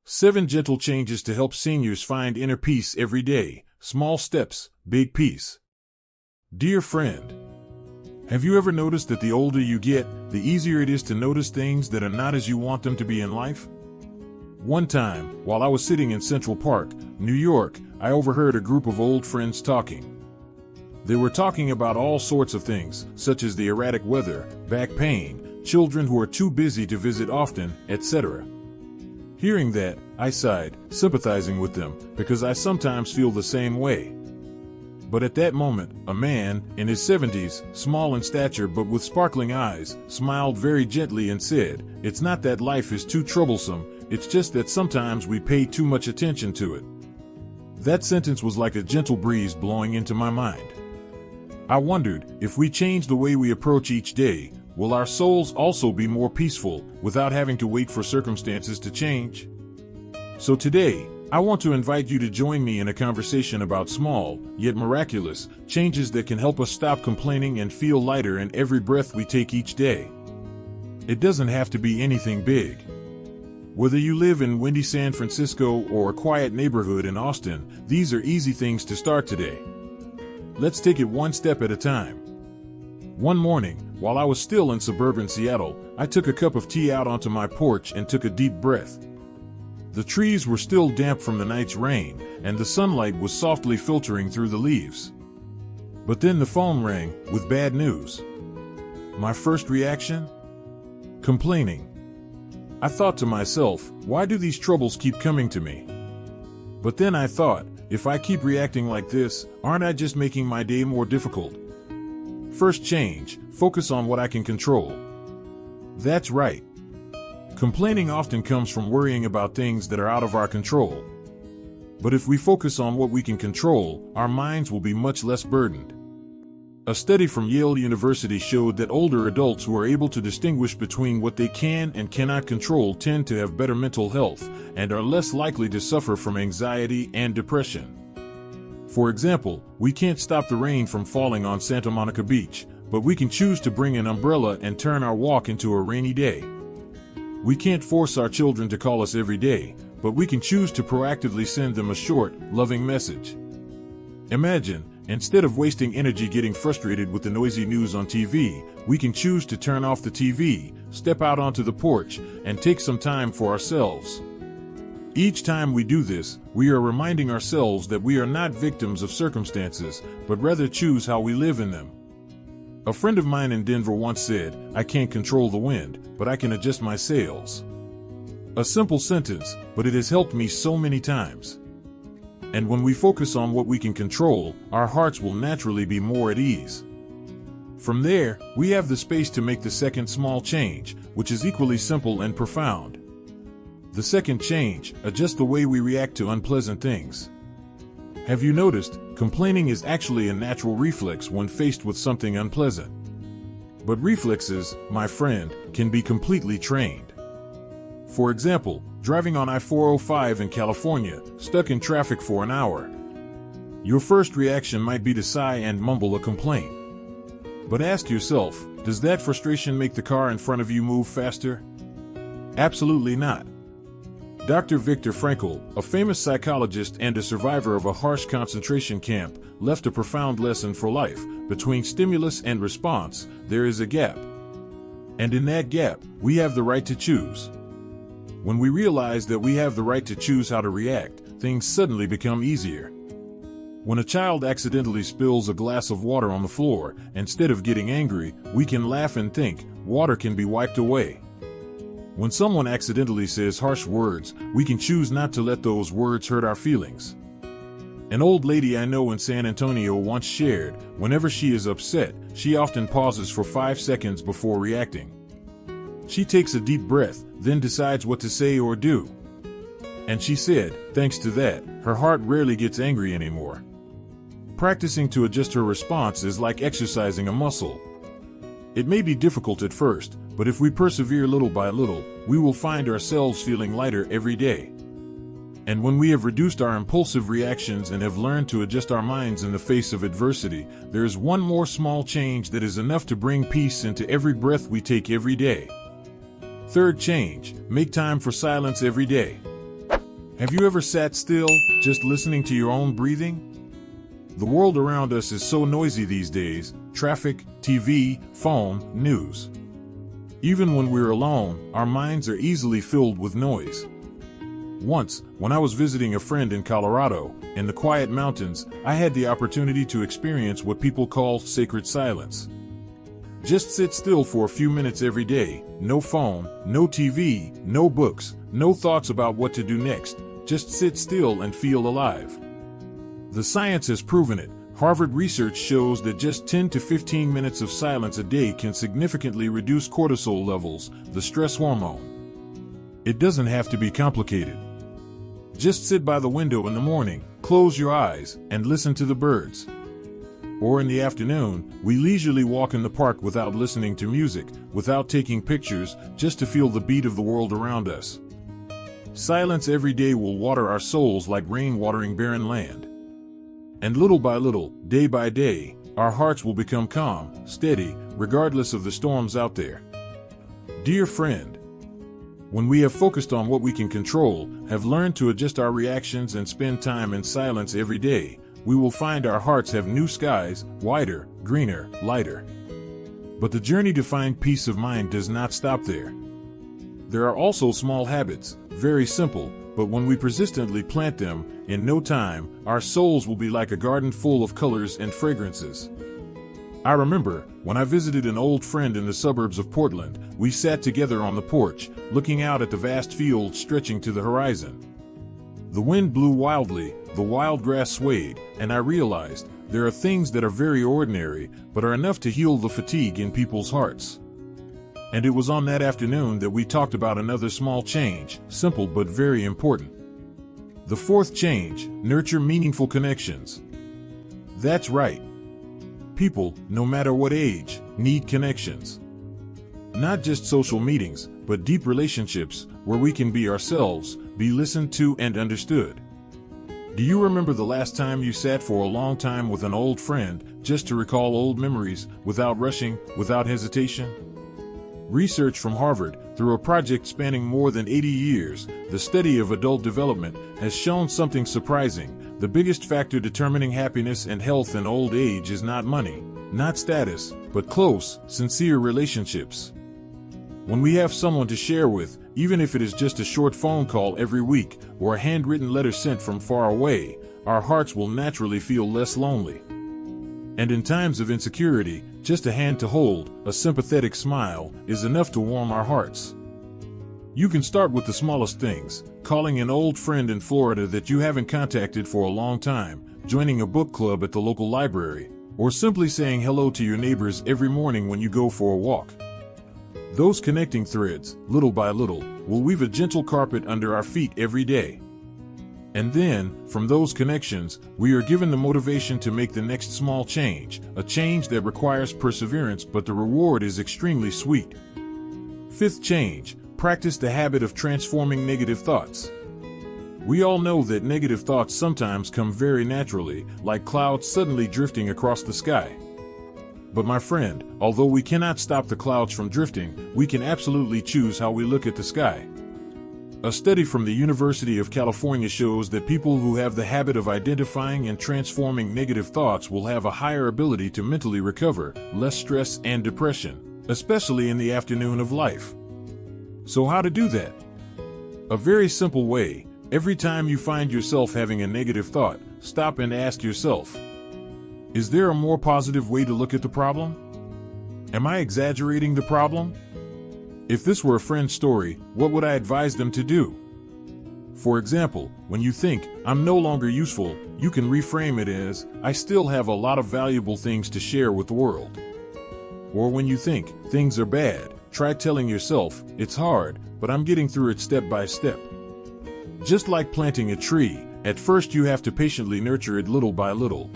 7 gentle changes to help seniors find inner peace every day. Small steps, big peace. Dear friend, have you ever noticed that the older you get, the easier it is to notice things that are not as you want them to be in life? One time, while I was sitting in Central Park, New York, I overheard a group of old friends talking. They were talking about all sorts of things, such as the erratic weather, back pain, children who are too busy to visit often, etc. Hearing that, I sighed, sympathizing with them, because I sometimes feel the same way. But at that moment, a man, in his 70s, small in stature but with sparkling eyes, smiled very gently and said, "It's not that life is too troublesome, it's just that sometimes we pay too much attention to it." That sentence was like a gentle breeze blowing into my mind. I wondered, if we change the way we approach each day, will our souls also be more peaceful, without having to wait for circumstances to change? So today, I want to invite you to join me in a conversation about small, yet miraculous, changes that can help us stop complaining and feel lighter in every breath we take each day. It doesn't have to be anything big. Whether you live in windy San Francisco or a quiet neighborhood in Austin, these are easy things to start today. Let's take it one step at a time. One morning, while I was still in suburban Seattle, I took a cup of tea out onto my porch and took a deep breath. The trees were still damp from the night's rain, and the sunlight was softly filtering through the leaves. But then the phone rang, with bad news. My first reaction? Complaining. I thought to myself, why do these troubles keep coming to me? But then I thought, if I keep reacting like this, aren't I just making my day more difficult? First change, focus on what I can control. That's right. Complaining often comes from worrying about things that are out of our control. But if we focus on what we can control, our minds will be much less burdened. A study from Yale University showed that older adults who are able to distinguish between what they can and cannot control tend to have better mental health and are less likely to suffer from anxiety and depression. For example, we can't stop the rain from falling on Santa Monica Beach, but we can choose to bring an umbrella and turn our walk into a rainy day. We can't force our children to call us every day, but we can choose to proactively send them a short, loving message. Imagine, instead of wasting energy getting frustrated with the noisy news on TV, we can choose to turn off the TV, step out onto the porch, and take some time for ourselves. Each time we do this, we are reminding ourselves that we are not victims of circumstances, but rather choose how we live in them. A friend of mine in Denver once said, "I can't control the wind, but I can adjust my sails." A simple sentence, but it has helped me so many times. And when we focus on what we can control, our hearts will naturally be more at ease. From there, we have the space to make the second small change, which is equally simple and profound. The second change, adjust the way we react to unpleasant things. Have you noticed, complaining is actually a natural reflex when faced with something unpleasant. But reflexes, my friend, can be completely trained. For example, driving on I-405 in California, stuck in traffic for an hour. Your first reaction might be to sigh and mumble a complaint. But ask yourself, does that frustration make the car in front of you move faster? Absolutely not. Dr. Viktor Frankl, a famous psychologist and a survivor of a harsh concentration camp, left a profound lesson for life. Between stimulus and response, there is a gap. And in that gap, we have the right to choose. When we realize that we have the right to choose how to react, things suddenly become easier. When a child accidentally spills a glass of water on the floor, instead of getting angry, we can laugh and think, water can be wiped away. When someone accidentally says harsh words, we can choose not to let those words hurt our feelings. An old lady I know in San Antonio once shared, whenever she is upset, she often pauses for 5 seconds before reacting. She takes a deep breath, then decides what to say or do. And she said, thanks to that, her heart rarely gets angry anymore. Practicing to adjust her response is like exercising a muscle. It may be difficult at first, but if we persevere little by little, we will find ourselves feeling lighter every day. And when we have reduced our impulsive reactions and have learned to adjust our minds in the face of adversity, there is one more small change that is enough to bring peace into every breath we take every day. Third change, make time for silence every day. Have you ever sat still, just listening to your own breathing? The world around us is so noisy these days: traffic, TV, phone, news. Even when we're alone, our minds are easily filled with noise. Once, when I was visiting a friend in Colorado, in the quiet mountains, I had the opportunity to experience what people call sacred silence. Just sit still for a few minutes every day. No phone, no TV, no books, no thoughts about what to do next. Just sit still and feel alive. The science has proven it. Harvard research shows that just 10 to 15 minutes of silence a day can significantly reduce cortisol levels, the stress hormone. It doesn't have to be complicated. Just sit by the window in the morning, close your eyes, and listen to the birds. Or in the afternoon, we leisurely walk in the park without listening to music, without taking pictures, just to feel the beat of the world around us. Silence every day will water our souls like rain watering barren land. And little by little, day by day, our hearts will become calm, steady, regardless of the storms out there. Dear friend, when we have focused on what we can control, have learned to adjust our reactions and spend time in silence every day, we will find our hearts have new skies, wider, greener, lighter. But the journey to find peace of mind does not stop there. There are also small habits, very simple, but when we persistently plant them, in no time, our souls will be like a garden full of colors and fragrances. I remember, when I visited an old friend in the suburbs of Portland, we sat together on the porch, looking out at the vast fields stretching to the horizon. The wind blew wildly, the wild grass swayed, and I realized there are things that are very ordinary, but are enough to heal the fatigue in people's hearts. And it was on that afternoon that we talked about another small change, simple but very important. The fourth change: nurture meaningful connections. That's right. People, no matter what age, need connections. Not just social meetings, but deep relationships where we can be ourselves, be listened to and understood. Do you remember the last time you sat for a long time with an old friend, just to recall old memories, without rushing, without hesitation? Research from Harvard, through a project spanning more than 80 years, the study of adult development, has shown something surprising. The biggest factor determining happiness and health in old age is not money, not status, but close, sincere relationships. When we have someone to share with, even if it is just a short phone call every week or a handwritten letter sent from far away, our hearts will naturally feel less lonely. And in times of insecurity, just a hand to hold, a sympathetic smile, is enough to warm our hearts. You can start with the smallest things: calling an old friend in Florida that you haven't contacted for a long time, joining a book club at the local library, or simply saying hello to your neighbors every morning when you go for a walk. Those connecting threads, little by little, will weave a gentle carpet under our feet every day. And then, from those connections, we are given the motivation to make the next small change, a change that requires perseverance, but the reward is extremely sweet. Fifth change: practice the habit of transforming negative thoughts. We all know that negative thoughts sometimes come very naturally, like clouds suddenly drifting across the sky. But my friend, although we cannot stop the clouds from drifting, we can absolutely choose how we look at the sky. A study from the University of California shows that people who have the habit of identifying and transforming negative thoughts will have a higher ability to mentally recover, less stress and depression, especially in the afternoon of life. So how to do that? A very simple way: every time you find yourself having a negative thought, stop and ask yourself, is there a more positive way to look at the problem? Am I exaggerating the problem? If this were a friend's story, what would I advise them to do? For example, when you think, "I'm no longer useful," you can reframe it as, "I still have a lot of valuable things to share with the world." Or when you think, "Things are bad," try telling yourself, "It's hard, but I'm getting through it step by step." Just like planting a tree, at first you have to patiently nurture it little by little.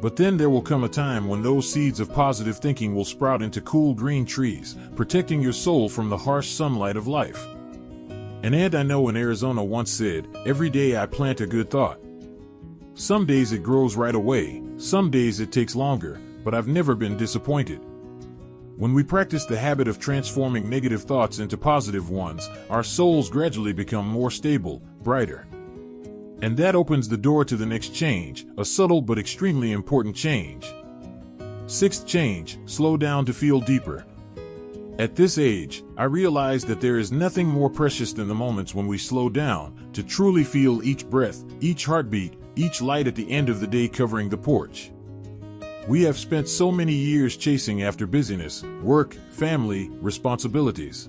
But then there will come a time when those seeds of positive thinking will sprout into cool green trees, protecting your soul from the harsh sunlight of life. An aunt I know in Arizona once said, "Every day I plant a good thought. Some days it grows right away, some days it takes longer, but I've never been disappointed." When we practice the habit of transforming negative thoughts into positive ones, our souls gradually become more stable, brighter. And that opens the door to the next change, a subtle but extremely important change. Sixth change, slow down to feel deeper. At this age, I realized that there is nothing more precious than the moments when we slow down to truly feel each breath, each heartbeat, each light at the end of the day covering the porch. We have spent so many years chasing after busyness, work, family, responsibilities.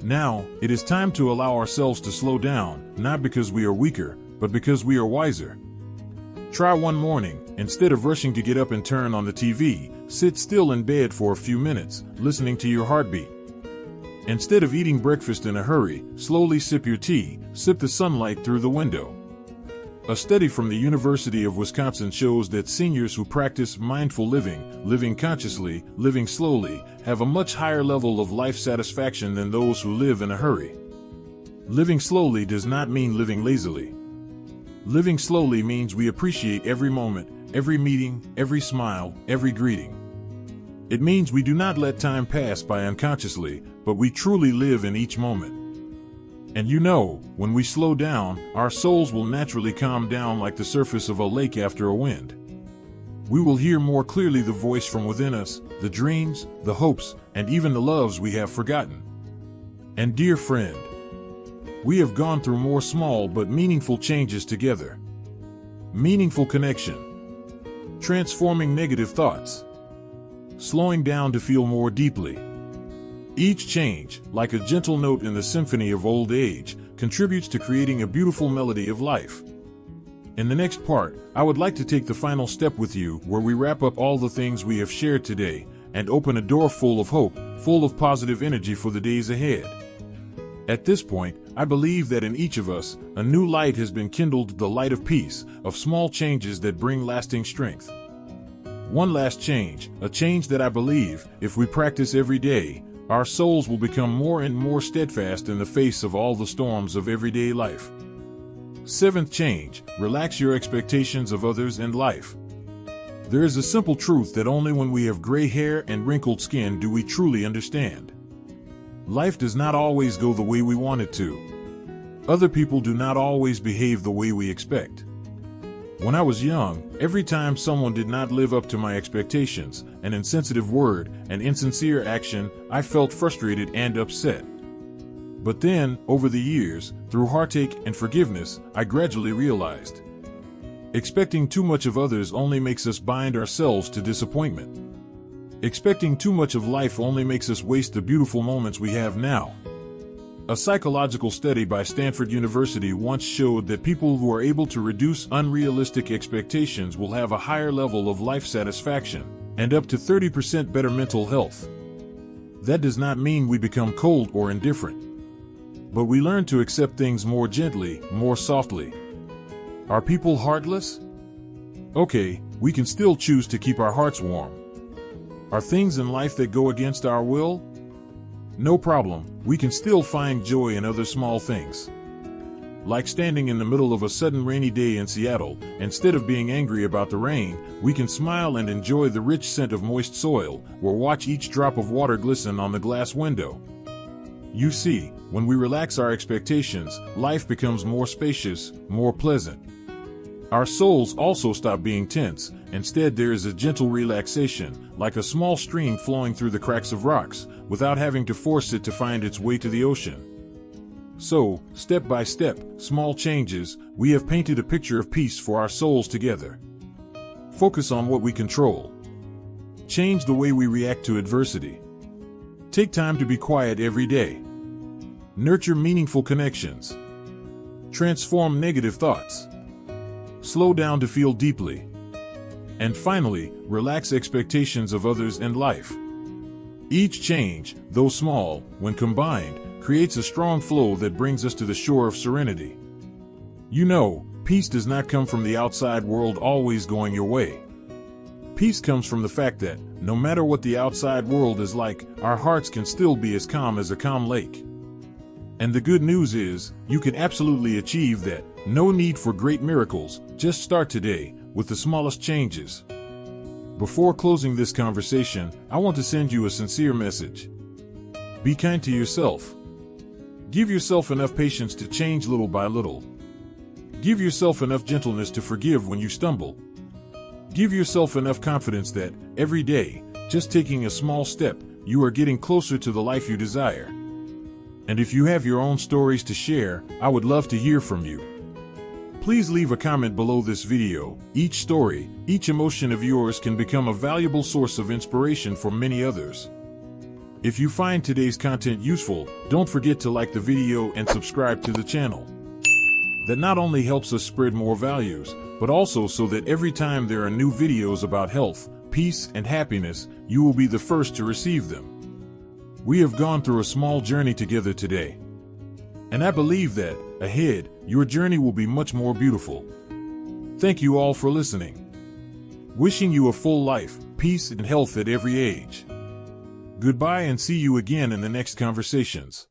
Now, it is time to allow ourselves to slow down, not because we are weaker, but because we are wiser. Try one morning, instead of rushing to get up and turn on the TV, sit still in bed for a few minutes, listening to your heartbeat. Instead of eating breakfast in a hurry, slowly sip your tea, sip the sunlight through the window. A study from the University of Wisconsin shows that seniors who practice mindful living, living consciously, living slowly, have a much higher level of life satisfaction than those who live in a hurry. Living slowly does not mean living lazily. Living slowly means we appreciate every moment, every meeting, every smile, every greeting. It means we do not let time pass by unconsciously, but we truly live in each moment. And you know, when we slow down, our souls will naturally calm down like the surface of a lake after a wind. We will hear more clearly the voice from within us, the dreams, the hopes, and even the loves we have forgotten. And dear friend, we have gone through more small but meaningful changes together. Meaningful connection. Transforming negative thoughts. Slowing down to feel more deeply. Each change, like a gentle note in the symphony of old age, contributes to creating a beautiful melody of life. In the next part, I would like to take the final step with you where we wrap up all the things we have shared today and open a door full of hope, full of positive energy for the days ahead. At this point, I believe that in each of us, a new light has been kindled, the light of peace, of small changes that bring lasting strength. One last change, a change that I believe, if we practice every day, our souls will become more and more steadfast in the face of all the storms of everyday life. Seventh change, relax your expectations of others and life. There is a simple truth that only when we have gray hair and wrinkled skin do we truly understand. Life does not always go the way we want it to. Other people do not always behave the way we expect. When I was young, every time someone did not live up to my expectations, an insensitive word, an insincere action, I felt frustrated and upset. But then, over the years, through heartache and forgiveness, I gradually realized. Expecting too much of others only makes us bind ourselves to disappointment. Expecting too much of life only makes us waste the beautiful moments we have now. A psychological study by Stanford University once showed that people who are able to reduce unrealistic expectations will have a higher level of life satisfaction and up to 30% better mental health. That does not mean we become cold or indifferent, but we learn to accept things more gently, more softly. Are people heartless? Okay, we can still choose to keep our hearts warm. Are things in life that go against our will? No problem, we can still find joy in other small things. Like standing in the middle of a sudden rainy day in Seattle, instead of being angry about the rain, we can smile and enjoy the rich scent of moist soil, or watch each drop of water glisten on the glass window. You see, when we relax our expectations, life becomes more spacious, more pleasant. Our souls also stop being tense. Instead, there is a gentle relaxation, like a small stream flowing through the cracks of rocks, without having to force it to find its way to the ocean. So, step by step, small changes, we have painted a picture of peace for our souls together. Focus on what we control. Change the way we react to adversity. Take time to be quiet every day. Nurture meaningful connections. Transform negative thoughts. Slow down to feel deeply. And finally, relax expectations of others and life. Each change, though small, when combined, creates a strong flow that brings us to the shore of serenity. You know, peace does not come from the outside world always going your way. Peace comes from the fact that, no matter what the outside world is like, our hearts can still be as calm as a calm lake. And the good news is, you can absolutely achieve that. No need for great miracles, just start today, with the smallest changes. Before closing this conversation, I want to send you a sincere message. Be kind to yourself. Give yourself enough patience to change little by little. Give yourself enough gentleness to forgive when you stumble. Give yourself enough confidence that, every day, just taking a small step, you are getting closer to the life you desire. And if you have your own stories to share, I would love to hear from you. Please leave a comment below this video. Each story, each emotion of yours can become a valuable source of inspiration for many others. If you find today's content useful, don't forget to like the video and subscribe to the channel. That not only helps us spread more values, but also so that every time there are new videos about health, peace, and happiness, you will be the first to receive them. We have gone through a small journey together today. And I believe that, ahead, your journey will be much more beautiful. Thank you all for listening. Wishing you a full life, peace, and health at every age. Goodbye and see you again in the next conversations.